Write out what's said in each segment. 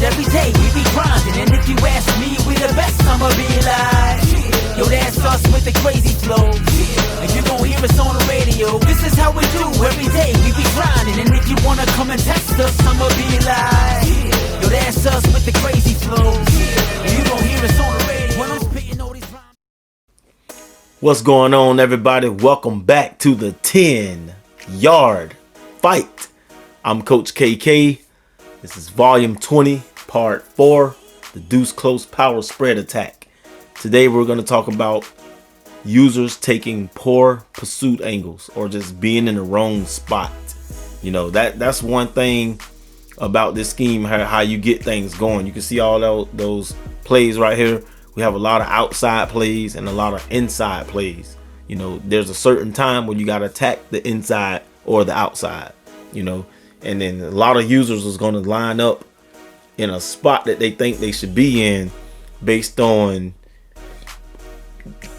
it every day, we be grinding. And if you ask me, we the best, I'ma be like, yo, that's us with the crazy flow. And you gon' hear us on the radio. This is how we do every day, we be grinding. And if you wanna come and test us, I'ma be like, yo, that's us with the crazy flow. And you gon' hear us on the radio when I'm spitting all these rhymes. What's going on, everybody? Welcome back to the 10-yard fight. I'm Coach KK. This is volume 20, part 4, the Deuce close power spread attack. Today we're going to talk about users taking poor pursuit angles or just being in the wrong spot. You know, that's one thing about this scheme, how you get things going. You can see all those plays right here. We have a lot of outside plays and a lot of inside plays. You know, there's a certain time when you got to attack the inside or the outside, you know, and then a lot of users is going to line up in a spot that they think they should be in based on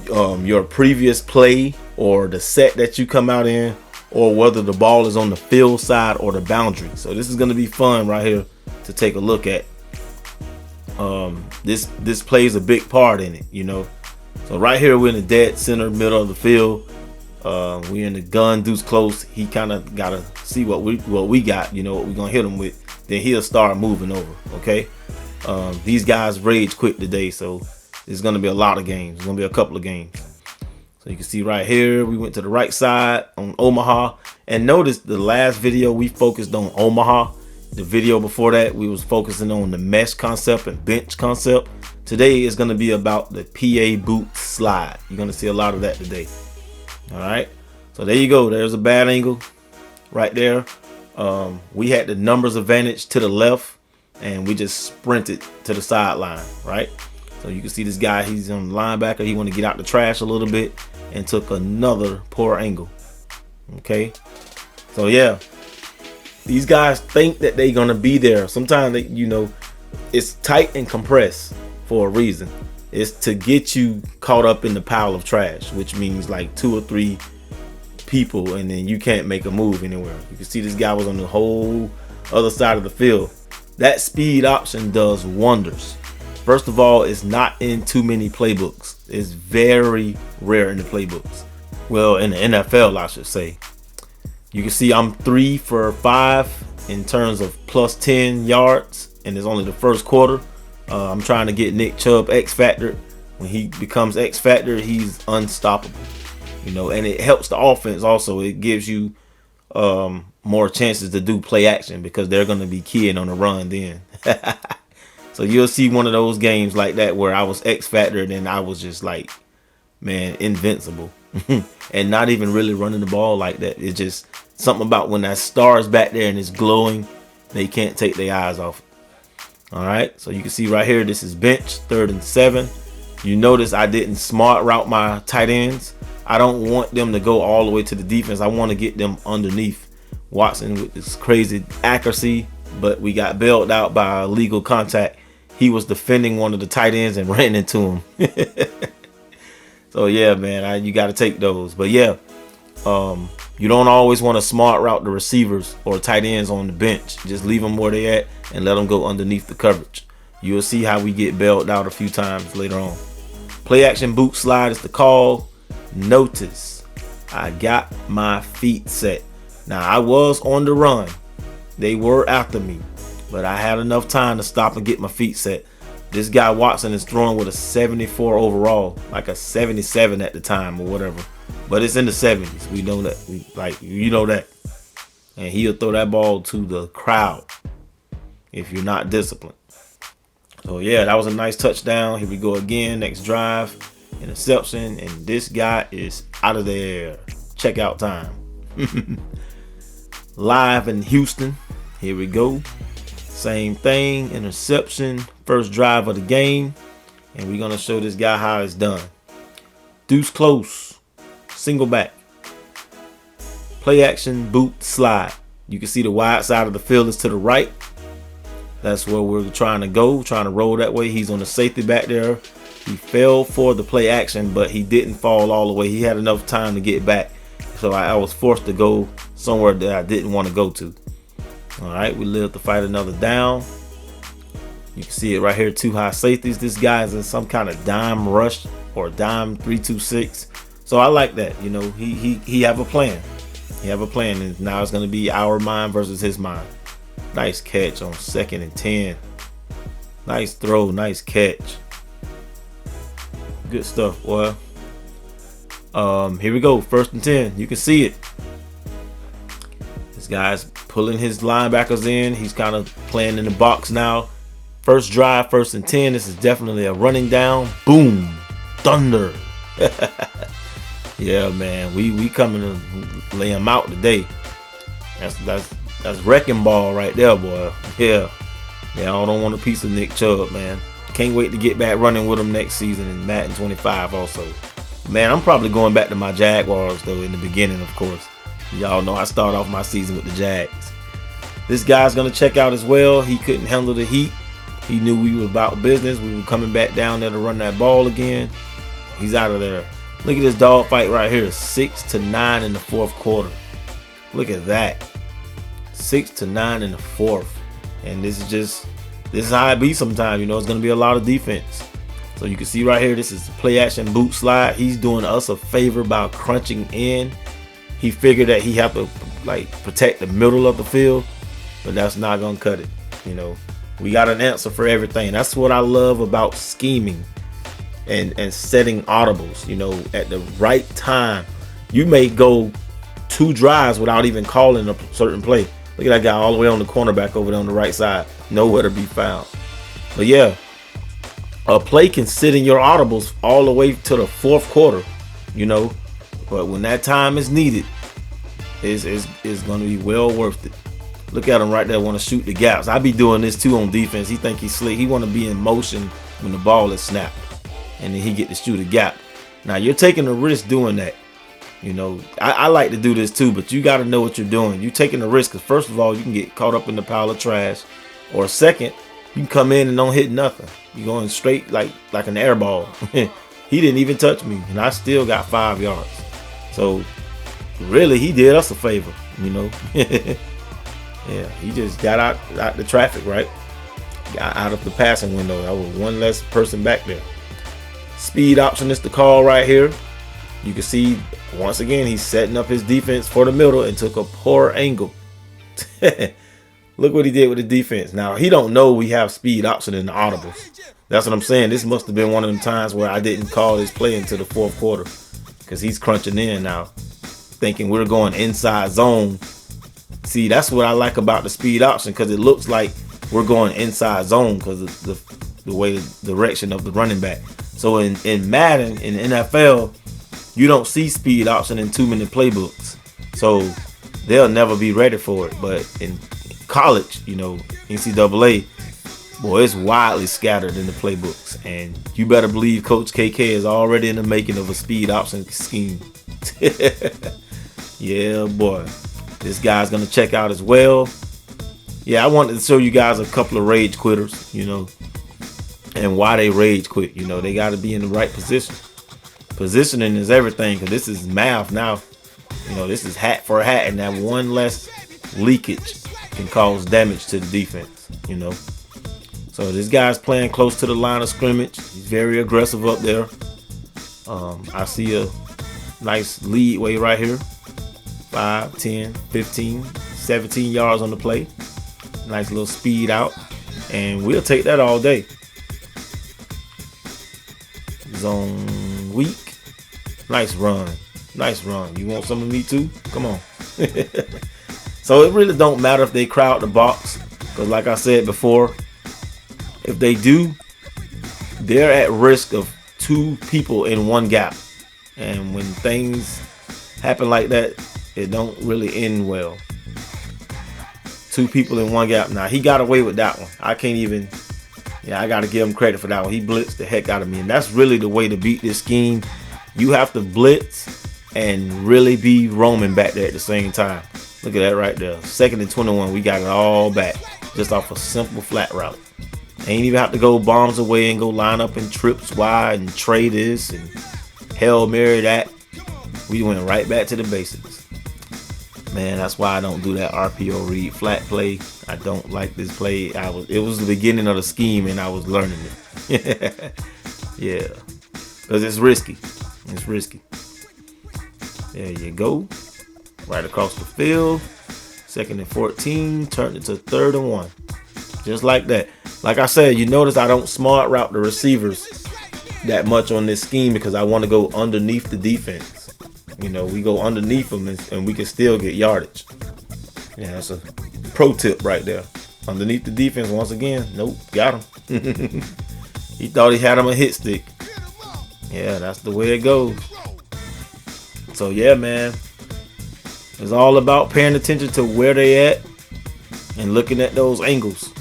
your previous play or the set that you come out in, or whether the ball is on the field side or the boundary. So this is going to be fun right here to take a look at. This plays a big part in it, you know. So right here we're in the dead center middle of the field. We're in the gun, Deuce close. He kind of gotta see what we got, you know, what we're gonna hit him with. Then he'll start moving over. Okay. These guys rage quick today, so there's gonna be a lot of games. There's gonna be a couple of games. So you can see right here we went to the right side on Omaha, and notice the last video we focused on Omaha. The video before that we was focusing on the mesh concept and bench concept. Today is going to be about the PA boot slide. You're going to see a lot of that today. All right, so there you go. There's a bad angle right there. We had the numbers advantage to the left, and we just sprinted to the sideline, right? So you can see this guy, he's on the linebacker. He want to get out the trash a little bit and took another poor angle. Okay, so yeah, these guys think that they're gonna be there. Sometimes they, you know, it's tight and compressed for a reason. It's to get you caught up in the pile of trash, which means like 2 or 3 people, and then you can't make a move anywhere. You can see this guy was on the whole other side of the field. That speed option does wonders. First of all, it's not in too many playbooks. It's very rare in the playbooks. Well, in the NFL, I should say. You can see I'm 3 for 5 in terms of plus 10 yards, and it's only the first quarter. I'm trying to get Nick Chubb X Factor. When he becomes X Factor, he's unstoppable. You know, and it helps the offense also. It gives you more chances to do play action because they're going to be keying on the run then. So you'll see one of those games like that where I was X Factor and I was just like, man, invincible. And not even really running the ball like that. It's just something about when that star is back there and it's glowing, they can't take their eyes off it. All right, so you can see right here, this is bench, 3rd and 7. You notice I didn't smart route my tight ends. I don't want them to go all the way to the defense. I want to get them underneath Watson with this crazy accuracy, but we got bailed out by illegal contact. He was defending one of the tight ends and ran into him. So yeah, man, you got to take those. But yeah, you don't always want to smart route the receivers or tight ends on the bench. Just leave them where they at and let them go underneath the coverage. You'll see how we get bailed out a few times later on. Play action boot slide is the call. Notice I got my feet set. Now I was on the run. They were after me, but I had enough time to stop and get my feet set. This guy Watson is throwing with a 74 overall, like a 77 at the time or whatever. But it's in the 70s. We know that. You know that. And he'll throw that ball to the crowd if you're not disciplined. So yeah, that was a nice touchdown. Here we go again. Next drive, interception, and this guy is out of there. Checkout time. Live in Houston. Here we go. Same thing, interception, first drive of the game, and we're gonna show this guy how it's done. Deuce close, single back, play action boot slide. You can see the wide side of the field is to the right. That's where we're trying to go, trying to roll that way. He's on the safety back there. He fell for the play action, but he didn't fall all the way. He had enough time to get back, so I was forced to go somewhere that I didn't want to go to. All right, we live to fight another down. You can see it right here, 2 high safeties. This guy is in some kind of dime rush or dime 3-2-6. So I like that. You know, he have a plan. He have a plan, and now it's going to be our mind versus his mind. Nice catch on 2nd and 10. Nice throw, nice catch. Good stuff, boy. Here we go, 1st and 10. You can see it. This guy's pulling his linebackers in. He's kind of playing in the box now. First drive, 1st and 10. This is definitely a running down. Boom, thunder. Yeah, man, we coming to lay him out today. That's wrecking ball right there, boy. Yeah, I don't want a piece of Nick Chubb, man. Can't wait to get back running with him next season in Madden 25 also. Man, I'm probably going back to my Jaguars though in the beginning, of course. Y'all know I start off my season with the Jags. This guy's gonna check out as well. He couldn't handle the heat. He knew we were about business. We were coming back down there to run that ball again. He's out of there. Look at this dog fight right here. 6-9 in the 4th quarter. Look at that. 6-9 in the 4th. And this is how it be sometimes. You know, it's going to be a lot of defense. So you can see right here, this is the play action boot slide. He's doing us a favor by crunching in. He figured that he have to like protect the middle of the field, but that's not going to cut it. You know, we got an answer for everything. That's what I love about scheming and setting audibles. You know, at the right time, you may go 2 drives without even calling a certain play. Look at that guy all the way on the cornerback over there on the right side. Nowhere to be found. But yeah, a play can sit in your audibles all the way to the 4th quarter, you know. But when that time is needed, it's going to be well worth it. Look at him right there, want to shoot the gaps. I be doing this too on defense. He think he's slick. He want to be in motion when the ball is snapped, and then he get to shoot a gap. Now you're taking a risk doing that. You know, I like to do this too, but you got to know what you're doing. You're taking a risk because first of all, you can get caught up in the pile of trash, or second, you can come in and don't hit nothing. You're going straight like an air ball. He didn't even touch me, and I still got 5 yards. So really, he did us a favor, you know. Yeah, he just got out the traffic, right? Got out of the passing window. That was one less person back there. Speed option is the call right here. You can see, once again, he's setting up his defense for the middle and took a poor angle. Look what he did with the defense. Now, he don't know we have speed option in the audibles. That's what I'm saying. This must have been one of them times where I didn't call this play into the 4th quarter because he's crunching in now, thinking we're going inside zone. See, that's what I like about the speed option, because it looks like we're going inside zone because of the way the direction of the running back. So in Madden, in the NFL, you don't see speed option in too many playbooks. So they'll never be ready for it. But in college, you know, NCAA, boy, it's widely scattered in the playbooks. And you better believe Coach KK is already in the making of a speed option scheme. Yeah, boy. This guy's going to check out as well. Yeah, I wanted to show you guys a couple of rage quitters, you know, and why they rage quit. You know, they got to be in the right position. Positioning is everything, because this is math now. You know, this is hat for hat, and that one less leakage can cause damage to the defense, you know. So this guy's playing close to the line of scrimmage. He's very aggressive up there. I see a nice lead way right here. 5, 10, 15, 17 yards on the play. Nice little speed out. And we'll take that all day. Zone weak. Nice run. Nice run. You want some of me too? Come on. So it really don't matter if they crowd the box, because like I said before, if they do, they're at risk of 2 people in one gap. And when things happen like that, it don't really end well. 2 people in one gap. Now, he got away with that one. I can't even, I got to give him credit for that one. He blitzed the heck out of me. And that's really the way to beat this scheme. You have to blitz and really be roaming back there at the same time. Look at that right there. 2nd and 21. We got it all back just off a simple flat route. Ain't even have to go bombs away and go line up in trips wide and tray this and Hail Mary that. We went right back to the basics. Man, that's why I don't do that RPO read flat play. I don't like this play. It was the beginning of the scheme and I was learning it. Yeah. Because it's risky. It's risky. There you go. Right across the field. 2nd and 14. Turned it to 3rd and 1. Just like that. Like I said, you notice I don't smart route the receivers that much on this scheme because I want to go underneath the defense. You know, we go underneath them and we can still get yardage. Yeah, that's a pro tip right there. Underneath the defense once again. Nope, got him. He thought he had him a hit stick. Yeah, that's the way it goes. So yeah, man, it's all about paying attention to where they at and looking at those angles.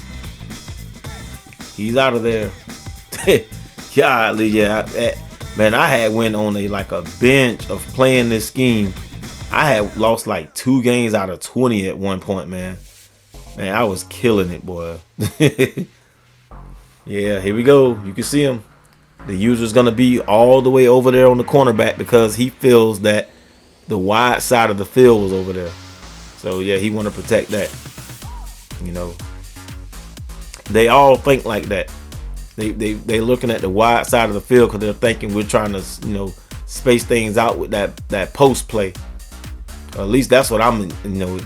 He's out of there. Golly, yeah. Man, I had went on a bench of playing this scheme. I had lost like 2 games out of 20 at one point, man. Man, I was killing it, boy. Yeah, here we go. You can see him. The user's going to be all the way over there on the cornerback because he feels that the wide side of the field was over there. So, yeah, he want to protect that. You know, they think like that. They looking at the wide side of the field because they're thinking we're trying to, you know, space things out with that post play. Or at least that's what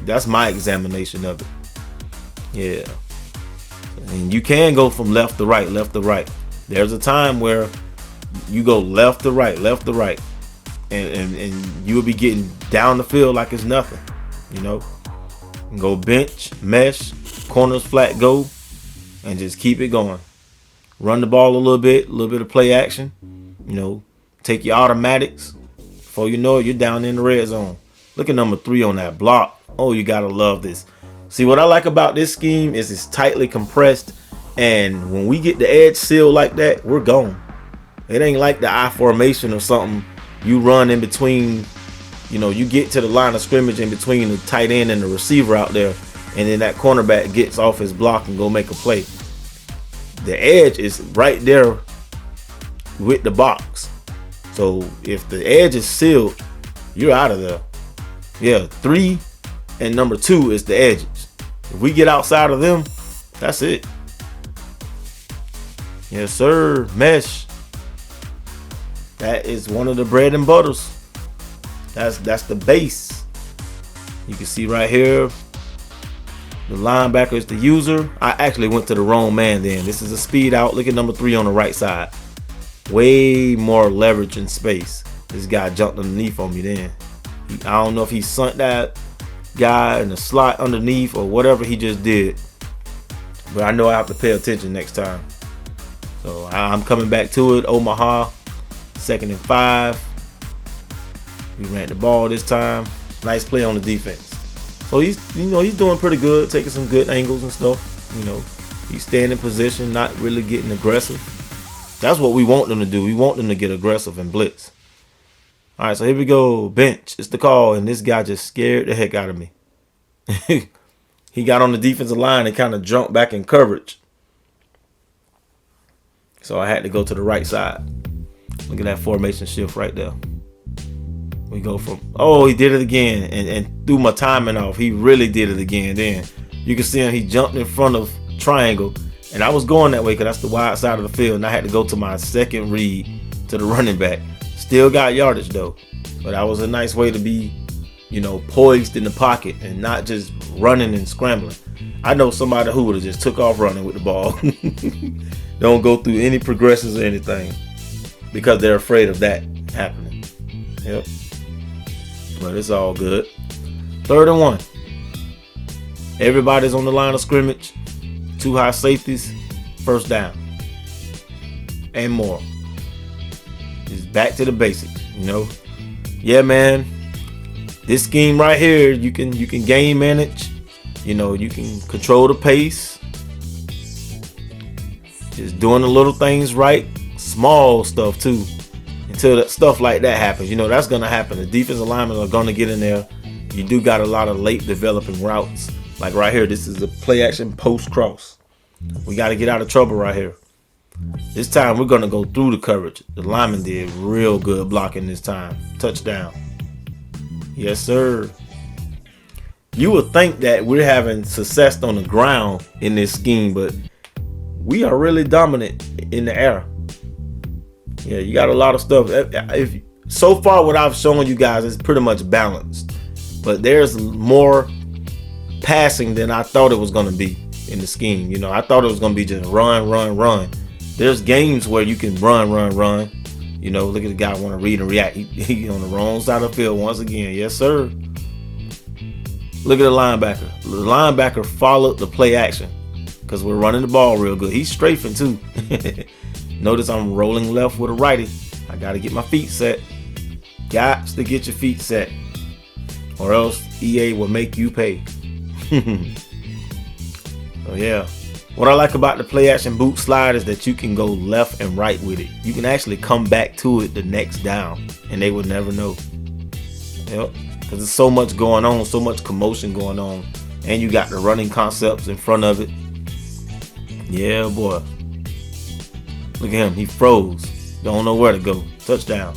that's my examination of it. Yeah. And you can go from left to right, left to right. There's a time where you go left to right, and you will be getting down the field like it's nothing. You know, and go bench, mesh, corners flat, go, and just keep it going. Run the ball a little bit of play action. You know, take your automatics. Before you know it, you're down in the red zone. Look at number 3 on that block. Oh, you gotta love this. See, what I like about this scheme is it's tightly compressed, and when we get the edge sealed like that, we're gone. It ain't like the I formation or something. You run in between, you know, you get to the line of scrimmage in between the tight end and the receiver out there, and then that cornerback gets off his block and go make a play. The edge is right there with the box. So if the edge is sealed, you're out of there. Yeah, 3 and number 2 is the edges. If we get outside of them, that's it. Yes, sir. Mesh. That is one of the bread and butters. That's the base. You can see right here, the linebacker is the user. I actually went to the wrong man then. This is a speed out. Look at number 3 on the right side. Way more leverage and space. This guy jumped underneath on me then. I don't know if he sunk that guy in the slot underneath or whatever he just did. But I know I have to pay attention next time. So I'm coming back to it. Omaha, 2nd and 5. We ran the ball this time. Nice play on the defense. So he's doing pretty good, taking some good angles and stuff. You know, he's staying in position, not really getting aggressive. That's what we want them to do. We want them to get aggressive and blitz. All right, so here we go. Bench. It's the call, and this guy just scared the heck out of me. He got on the defensive line and kind of jumped back in coverage. So I had to go to the right side. Look at that formation shift right there. We go from, oh, he did it again and threw my timing off. He really did it again. Then you can see him, he jumped in front of triangle. And I was going that way because that's the wide side of the field. And I had to go to my second read to the running back. Still got yardage though. But that was a nice way to be, you know, poised in the pocket and not just running and scrambling. I know somebody who would have just took off running with the ball. Don't go through any progressions or anything because they're afraid of that happening. Yep. But it's all good. 3rd and 1. Everybody's on the line of scrimmage. 2 high safeties. 1st down. And more. It's back to the basics, you know. Yeah, man. This scheme right here, you can game manage. You know, you can control the pace. Just doing the little things right. Small stuff too. Until that stuff like that happens. You know, that's going to happen. The defensive linemen are going to get in there. You do got a lot of late developing routes. Like right here, this is the play action post cross. We got to get out of trouble right here. This time we're going to go through the coverage. The lineman did real good blocking this time. Touchdown. Yes, sir. You would think that we're having success on the ground in this scheme, but we are really dominant in the air. Yeah, you got a lot of stuff. If so far what I've shown you guys is pretty much balanced, but there's more passing than I thought it was going to be in the scheme. You know, I thought it was going to be just run. There's games where you can run. You know, look at the guy want to read and react. He on the wrong side of the field once again. Yes, sir. Look at the linebacker. The linebacker followed the play action because we're running the ball real good. He's strafing too. Notice I'm rolling left with a righty. I got to get my feet set. Got to get your feet set, or else EA will make you pay. So yeah, what I like about the play action boot slide is that you can go left and right with it. You can actually come back to it the next down and they would never know. Yep, because there's so much going on, so much commotion going on, and you got the running concepts in front of it. Yeah, boy. Look at him, he froze. Don't know where to go. Touchdown.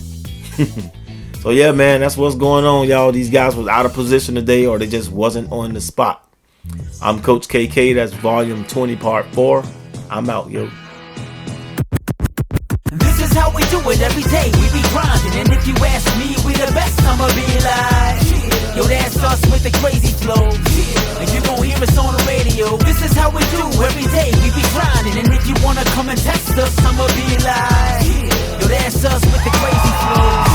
So yeah, man, that's what's going on, y'all. These guys was out of position today, or they just wasn't on the spot. I'm Coach KK. That's volume 20, part 4. I'm out, yo. This is how we do it every day. We be grinding, and if you ask me, we the best. I'ma be like, yo, that's us with the crazy flow. And you gon' hear us on the radio. This is how we do every day. We be grinding, and if you wanna come and test us, I'ma be like, yo, that's us with the crazy flow.